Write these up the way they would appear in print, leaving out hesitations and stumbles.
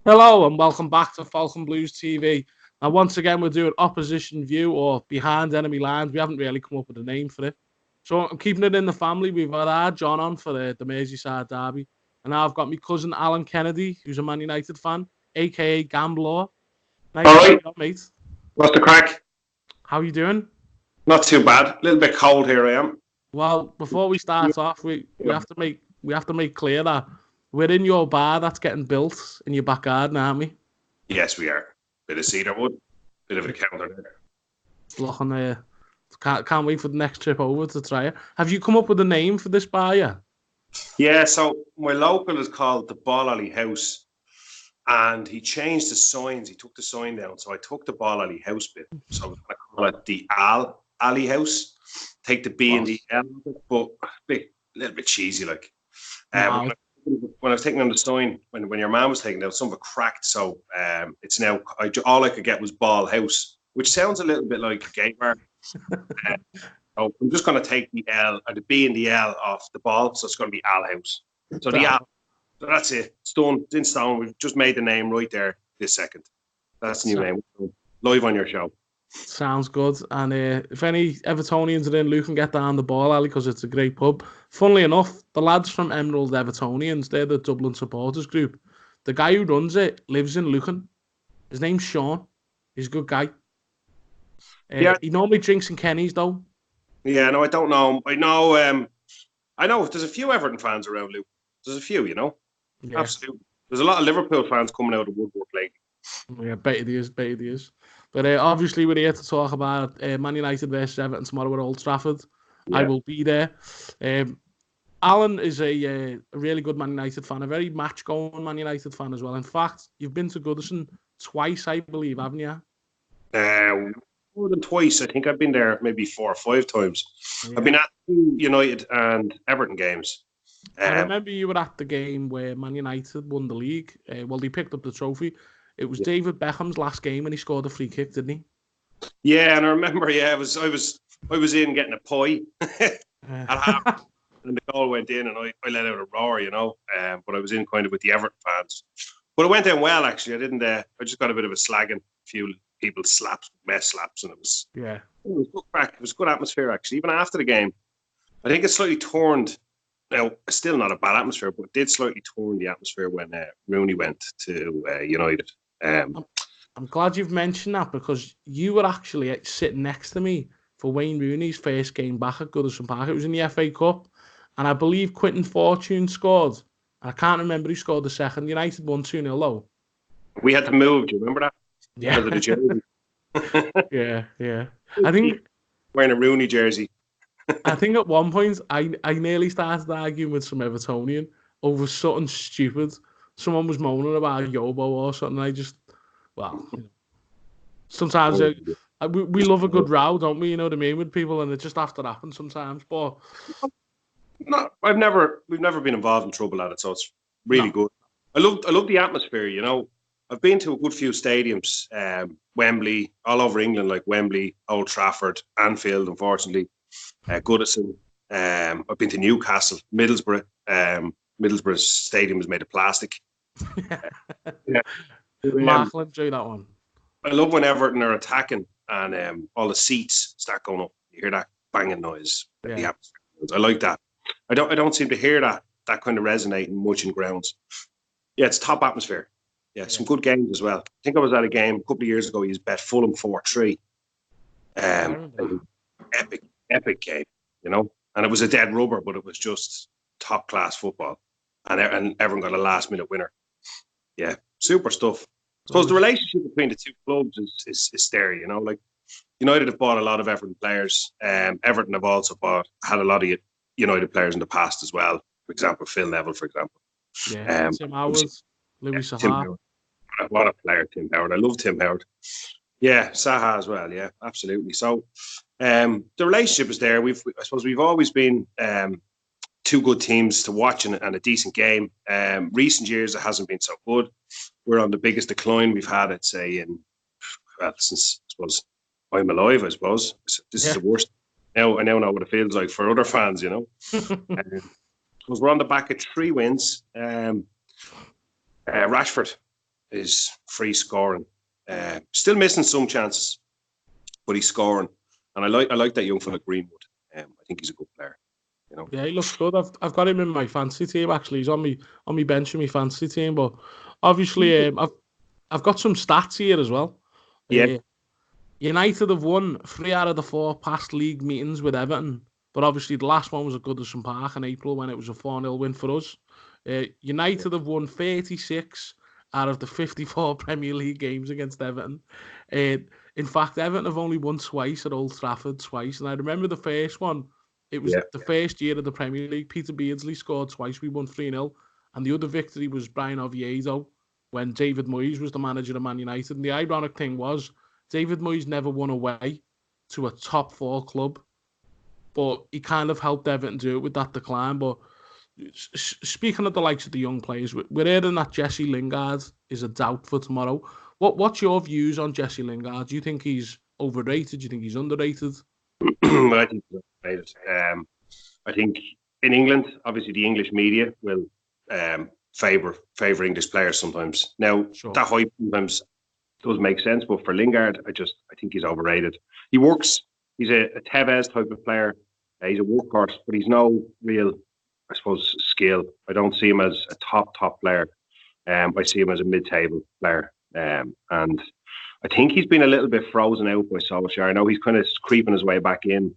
Hello and welcome back to Falcon Blues TV. And once again, we're doing opposition view or behind enemy lines. We haven't really come up with a name for it. So I'm keeping it in the family. We've had our John on for the Merseyside derby. And now I've got my cousin Alan Kennedy, who's a Man United fan, a.k.a. Gambler. Nice All to right. meet you, mate. What's the crack? How you doing? Not too bad. A little bit cold here I am. Well, before we start off, we have to make clear that we're in your bar that's getting built in your back garden, aren't we? Yes, we are. Bit of cedarwood, bit of a counter there. Looking there. Can't wait for the next trip over to try it. Have you come up with a name for this bar yet? Yeah, so my local is called the Ball Alley House, and he changed the signs. He took the sign down, so I took the Ball Alley House bit. So I was going to call it the Alley House. Take the B and the L, but a little bit cheesy, like. No. When I was taking on the sign, when your man was taking it out, some of it cracked. So it's now all I could get was Ball House, which sounds a little bit like a gay bar. So I'm just going to take the L or the B and the L off the ball, so it's going to be Al House. So the Al, so that's it. Stone in stone. We've just made the name right there this second. That's the new name. Live on your show. Sounds good. And if any Evertonians are in, Luke can get down the Ball Alley because it's a great pub. Funnily enough, the lads from Emerald Evertonians, they're the Dublin supporters group. The guy who runs it lives in Lucan. His name's Sean. He's a good guy. He normally drinks in Kenny's though. Yeah, no, I don't know. I know there's a few Everton fans around, Luke. There's a few, you know. Yeah. Absolutely. There's a lot of Liverpool fans coming out of Woodward lately. Yeah, bet it is. But obviously we're here to talk about Man United versus Everton tomorrow at Old Trafford. Yeah. I will be there. Alan is a really good Man United fan, a very match-going Man United fan as well. In fact, you've been to Goodison twice, I believe, haven't you? More than twice. I think I've been there maybe 4 or 5 times. Yeah. I've been at 2 United and Everton games. I remember you were at the game where Man United won the league. Well, they picked up the trophy. It was David Beckham's last game and he scored a free kick, didn't he? Yeah, and I remember, I was in getting a pie at half, and the goal went in, and I let out a roar, you know. But I was in kind of with the Everton fans. But it went down well, actually. I didn't. I just got a bit of a slagging, a few people mess slaps, and it was good crack. It was good atmosphere, actually. Even after the game, I think it slightly turned. Now, still not a bad atmosphere, but it did slightly turn the atmosphere when Rooney went to United. I'm glad you've mentioned that because you were actually sitting next to me for Wayne Rooney's first game back at Goodison Park. It was in the FA Cup, and I believe Quinton Fortune scored. I can't remember who scored the second. United won 2-0 though. We had to move. Do you remember that? Yeah. Because of the jersey. yeah. I think wearing a Rooney jersey. I think at one point I nearly started arguing with some Evertonian over something stupid. Someone was moaning about Yobo or something. Sometimes we love a good row, don't we? You know what I mean, with people, and it just has to happen sometimes. But no, we've never been involved in trouble at it, so it's really good. I love the atmosphere. You know, I've been to a good few stadiums, Wembley, all over England, like Wembley, Old Trafford, Anfield, unfortunately. Goodison. I've been to Newcastle, Middlesbrough. Middlesbrough Stadium is made of plastic. Mark lived through that one. I love when Everton are attacking and all the seats start going up. You hear that banging noise. Yeah. I like that. I don't seem to hear that kind of resonating much in grounds. Yeah, it's top atmosphere. Yeah, some good games as well. I think I was at a game a couple of years ago. He bet Fulham 4-3. Epic game, you know, and it was a dead rubber, but it was just top class football, and everyone got a last minute winner. Yeah, super stuff. I suppose the relationship between the two clubs is there, you know. Like United have bought a lot of Everton players. Everton have also had a lot of United players in the past as well. For example, Phil Neville, for example. Yeah, Tim Howard, Louis Saha. What a player, Tim Howard. I love Tim Howard. Yeah, Saha as well. Yeah, absolutely. So the relationship is there. I suppose we've always been two good teams to watch and a decent game. Recent years, it hasn't been so good. We're on the biggest decline we've had, I'd say, since I suppose I'm alive. I suppose this is the worst. Now I know what it feels like for other fans, you know. suppose we're on the back of 3 wins. Rashford is free scoring. Still missing some chances, but he's scoring. And I like that young fella Greenwood. I think he's a good player. You know. Yeah, he looks good. I've got him in my fantasy team actually. He's on me bench in my fantasy team. But obviously, I've got some stats here as well. Yeah. United have won 3 out of the 4 past league meetings with Everton. But obviously, the last one was at Goodison Park in April when it was a 4-0 win for us. United have won 36 out of the 54 Premier League games against Everton. In fact, Everton have only won twice at Old Trafford, twice. And I remember the first one. It was the first year of the Premier League. Peter Beardsley scored twice. We won 3-0. And the other victory was Brian Oviedo when David Moyes was the manager of Man United. And the ironic thing was, David Moyes never won away to a top 4 club. But he kind of helped Everton do it with that decline. But speaking of the likes of the young players, we're hearing that Jesse Lingard is a doubt for tomorrow. What's your views on Jesse Lingard? Do you think he's overrated? Do you think he's underrated? I think he's overrated. I think in England, obviously the English media will favour English players sometimes. Now, that hype sometimes does make sense, but for Lingard, I think he's overrated. He works. He's a Tevez type of player. He's a workhorse, but he's no real, I suppose, skill. I don't see him as a top player. I see him as a mid-table player. And I think he's been a little bit frozen out by Solskjaer. I know he's kind of creeping his way back in.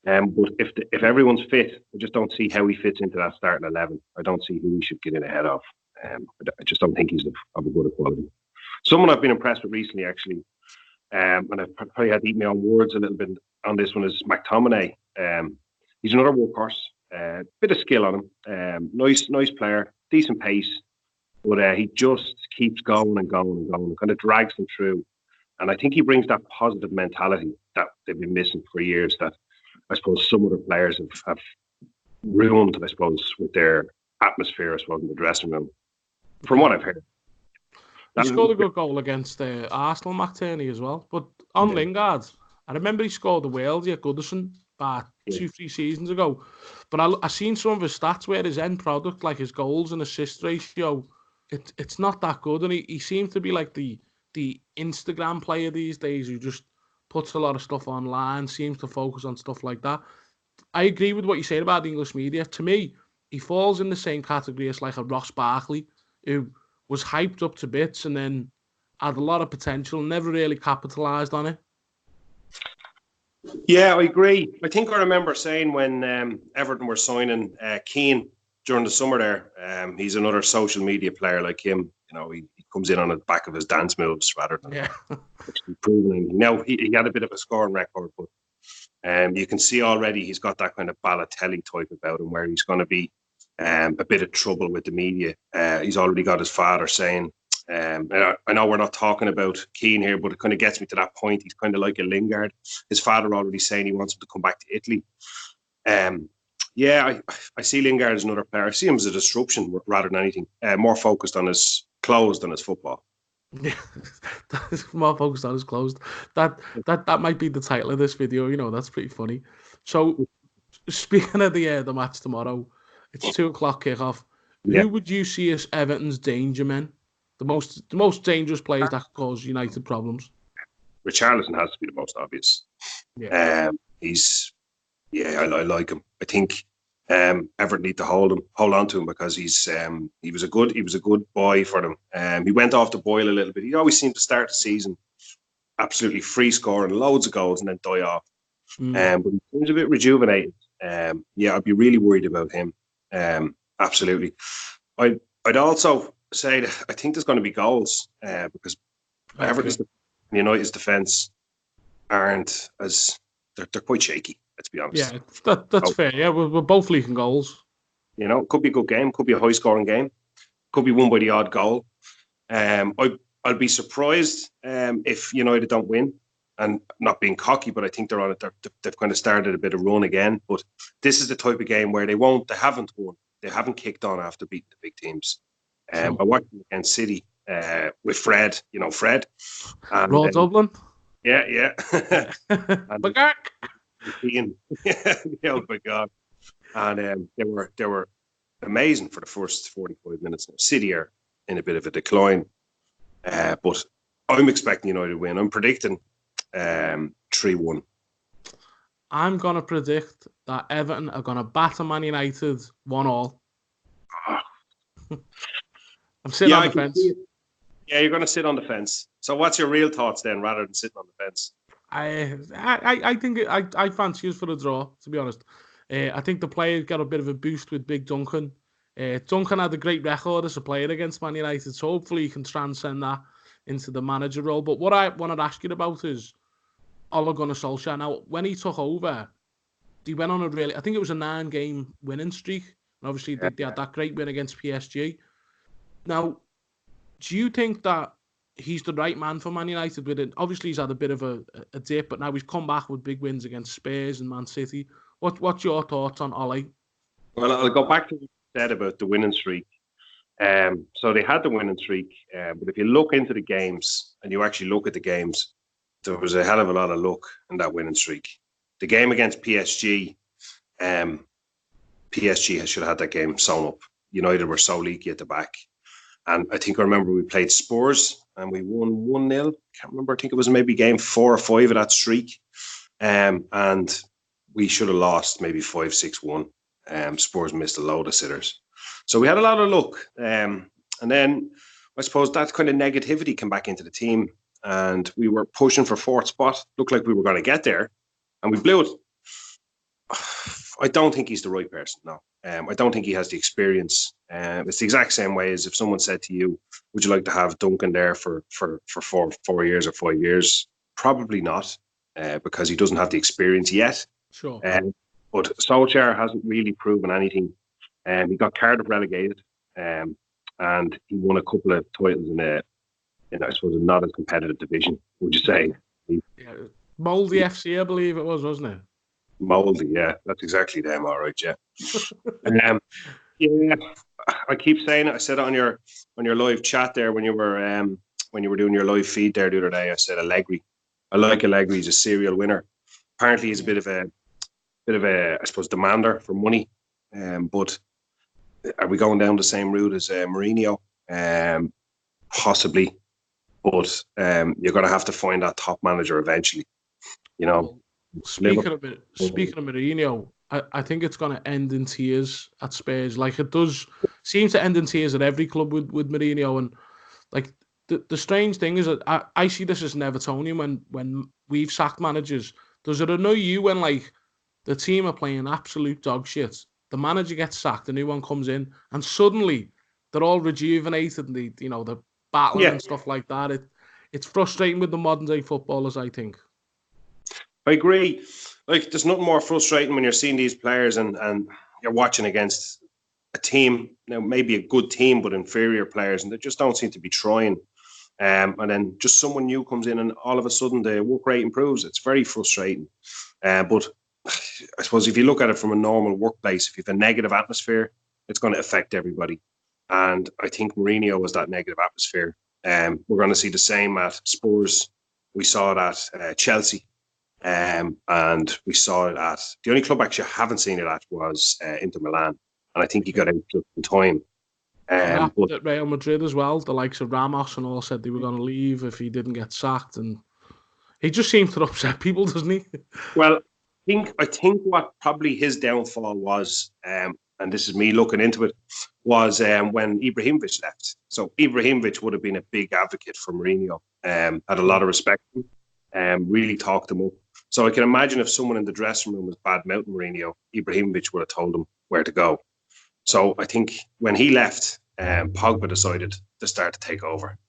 But if everyone's fit, I just don't see how he fits into that starting 11. I don't see who he should get in ahead of. I just don't think he's of a good quality. Someone I've been impressed with recently, actually, and I've probably had to eat my own words a little bit on this one, is McTominay. He's another workhorse. Bit of skill on him. Nice player, decent pace, but he just keeps going and going and going. Kind of drags them through, and I think he brings that positive mentality that they've been missing for years. That I suppose some other players have ruined, I suppose, with their atmosphere, I suppose, in the dressing room. From what I've heard. He scored a good goal against Arsenal, McTierney, as well. But on Lingard, I remember he scored the worldie at Goodison about 2-3 seasons ago. But I seen some of his stats where his end product, like his goals and assist ratio, it's not that good. And he seems to be like the Instagram player these days who just puts a lot of stuff online, seems to focus on stuff like that. I agree with what you said about the English media. To me, he falls in the same category as like a Ross Barkley, who was hyped up to bits and then had a lot of potential, never really capitalised on it. Yeah, I agree. I think I remember saying when Everton were signing Keane during the summer there, he's another social media player like him. You know, he comes in on the back of his dance moves rather than actually proving anything. Now, he had a bit of a scoring record, but you can see already he's got that kind of Balotelli type about him where he's going to be a bit of trouble with the media. He's already got his father saying, I know we're not talking about Keane here, but it kind of gets me to that point. He's kind of like a Lingard. His father already saying he wants him to come back to Italy. I see Lingard as another player. I see him as a disruption rather than anything. More focused on his clothes than his football. Yeah, more focused on his clothes. That might be the title of this video. You know, that's pretty funny. So, speaking of the match tomorrow, it's 2:00 kickoff. Yeah. Who would you see as Everton's danger men? The most dangerous players that could cause United problems? Richarlison has to be the most obvious. Yeah. I like him. I think Everton need to hold on to him because he was a good boy for them. He went off the boil a little bit. He always seemed to start the season absolutely free scoring loads of goals and then die off. But he seems a bit rejuvenated. I'd be really worried about him. Absolutely. I'd also say that I think there's going to be goals because Everton's United's defence aren't as they're quite shaky. Let's be honest. Yeah, that's fair. Yeah, we're both leaking goals. You know, it could be a good game, could be a high scoring game, could be won by the odd goal. I'll be surprised if United don't win. And not being cocky, but I think they're on it. They've kind of started a bit of run again. But this is the type of game where they haven't won. They haven't kicked on after beating the big teams. I watched them against City with Fred. You know Fred. And, Raw Dublin. Yeah. Bagak. Oh my God! And they were amazing for the first 45 minutes. City are in a bit of a decline, but I'm expecting United to win. I'm predicting 3-1. I'm going to predict that Everton are going to batter Man United 1-1. I'm sitting on the fence. Yeah, you're going to sit on the fence. So what's your real thoughts then, rather than sitting on the fence? I think I fancy us for the draw, to be honest. I think the players got a bit of a boost with Big Duncan. Duncan had a great record as a player against Man United, so hopefully he can transcend that into the manager role. But what I wanted to ask you about is Ole Gunnar Solskjaer. Now, when he took over, he went on I think it was a 9-game winning streak. And obviously, they had that great win against PSG. Now, do you think that he's the right man for Man United with it? Obviously, he's had a bit of a dip, but now he's come back with big wins against Spurs and Man City. What's your thoughts on Ole? Well, I'll go back to what you said about the winning streak. So they had the winning streak, but if you look into the games and you actually look at the games, there was a hell of a lot of luck in that winning streak. The game against PSG, PSG should have had that game sewn up. United were so leaky at the back. And I remember we played Spurs and we won 1-0. Can't remember. I think it was maybe game 4 or 5 of that streak. And we should have lost maybe 5-6-1. Spurs missed a load of sitters. So we had a lot of luck. And then I suppose that kind of negativity came back into the team. And we were pushing for 4th spot. Looked like we were going to get there. And we blew it. I don't think he's the right person, no. I don't think he has the experience. It's the exact same way as if someone said to you, would you like to have Duncan there for 4 years or 5 years? Probably not, because he doesn't have the experience yet. Sure. But Solskjaer hasn't really proven anything. He got Cardiff relegated, and he won a couple of titles in I suppose, a not as competitive division, would you say? Moldy FC, I believe it was, wasn't it? Moldy, yeah, that's exactly them. All right, yeah. Yeah, I keep saying it. I said it on your live chat there when you were doing your live feed there the other day. I said Allegri. I like Allegri. He's a serial winner. Apparently, he's a bit of a I suppose, demander for money. But are we going down the same route as Mourinho? Possibly, but you're going to have to find that top manager eventually. Speaking of Mourinho, I think it's going to end in tears at Spurs. Like, it does seem to end in tears at every club with Mourinho. And like the strange thing is that I see this as an Evertonian when we've sacked managers. Does it annoy you when like the team are playing absolute dog shit, the manager gets sacked, the new one comes in, and suddenly they're all rejuvenated and they're battling and stuff like that? It's frustrating with the modern day footballers, I think. I agree. Like, there's nothing more frustrating when you're seeing these players and you're watching against a team, maybe a good team, but inferior players, and they just don't seem to be trying. And then just someone new comes in and all of a sudden the work rate improves. It's very frustrating. But I suppose if you look at it from a normal workplace, if you have a negative atmosphere, it's going to affect everybody. And I think Mourinho was that negative atmosphere. We're going to see the same at Spurs. We saw it at Chelsea. And we saw it at the only club actually I haven't seen it at was Inter Milan, and I think he got out in time. But at Real Madrid as well, the likes of Ramos and all said they were going to leave if he didn't get sacked, and he just seems to upset people, doesn't he? Well, I think what probably his downfall was, and this is me looking into it, was when Ibrahimovic left. So Ibrahimovic would have been a big advocate for Mourinho, had a lot of respect for him, really talked him up. So I can imagine if someone in the dressing room was bad-mouthing Mourinho, Ibrahimovic would have told him where to go. So I think when he left, Pogba decided to start to take over.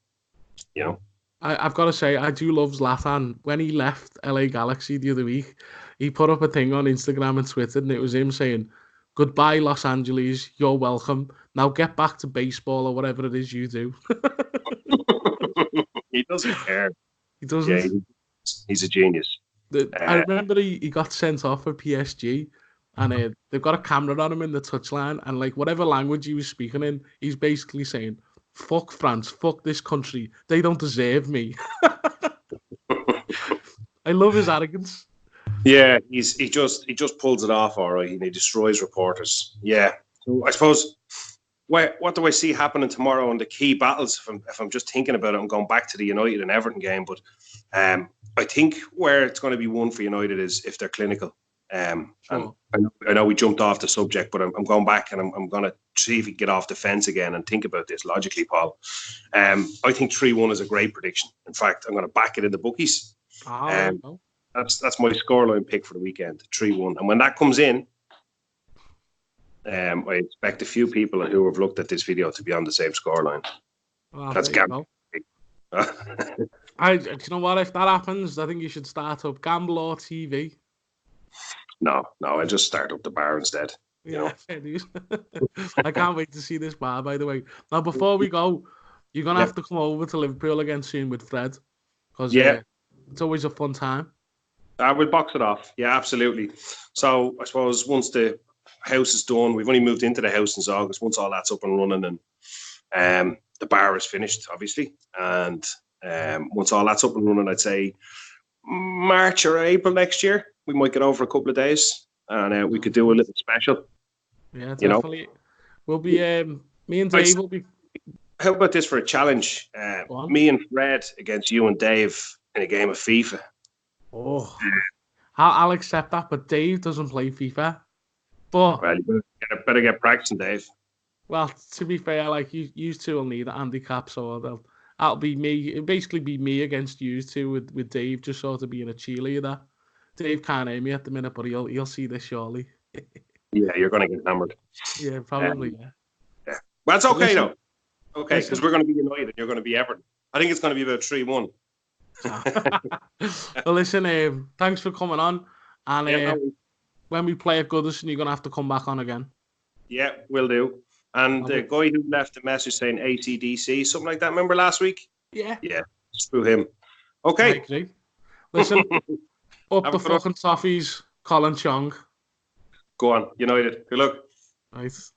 I've got to say, I do love Zlatan. When he left LA Galaxy the other week, he put up a thing on Instagram and Twitter, and it was him saying, "Goodbye, Los Angeles. You're welcome. Now get back to baseball or whatever it is you do." He doesn't care. He doesn't. Yeah, he's a genius. I remember he got sent off for PSG, and they've got a camera on him in the touchline, and like whatever language he was speaking in, he's basically saying, "Fuck France, fuck this country. They don't deserve me." I love his arrogance. Yeah, he just pulls it off, all right, and he destroys reporters. Yeah, So I suppose, what do I see happening tomorrow in the key battles? If I'm just thinking about it, I'm going back to the United and Everton game. But I think where it's going to be won for United is if they're clinical. Sure. And I know we jumped off the subject, but I'm going back and I'm going to see if we can get off the fence again and think about this logically, Paul. I think 3-1 is a great prediction. In fact, I'm going to back it in the bookies. That's my scoreline pick for the weekend, 3-1. And when that comes in, I expect a few people who have looked at this video to be on the same scoreline. Well, that's gambling. Do you know what? If that happens, I think you should start up Gamble or TV. No, I'll just start up the bar instead. Yeah, I can't wait to see this bar, by the way. Now, before we go, you're going to have to come over to Liverpool again soon with Fred. Because it's always a fun time. We'll box it off. Yeah, absolutely. So I suppose once the house is done, we've only moved into the house since August. Once all that's up and running and the bar is finished, obviously. And once all that's up and running, I'd say March or April next year, we might get over a couple of days and we could do a little special. Yeah, definitely. We'll be, me and Dave will be. How about this for a challenge? Me and Fred against you and Dave in a game of FIFA. Oh, I'll accept that, but Dave doesn't play FIFA. But well, you better get practicing, Dave. Well, to be fair, like you two will need a handicap, so that'll be me. It'll basically be me against you two with Dave just sort of being a cheerleader. Dave can't hear me at the minute, but he'll see this surely. Yeah, you're going to get hammered. Yeah, probably. Yeah. Well, that's okay though. Okay, because we're going to be United and you're going to be Everton. I think it's going to be about 3-1. Well, listen, thanks for coming on. And when we play at Goodison, you're going to have to come back on again. Yeah, will do. And the guy who left a message saying ACDC, something like that, remember last week? Yeah. Yeah, screw him. Okay. Listen, up the fucking toffees, Colin Chong. Go on, United. Good luck. Nice.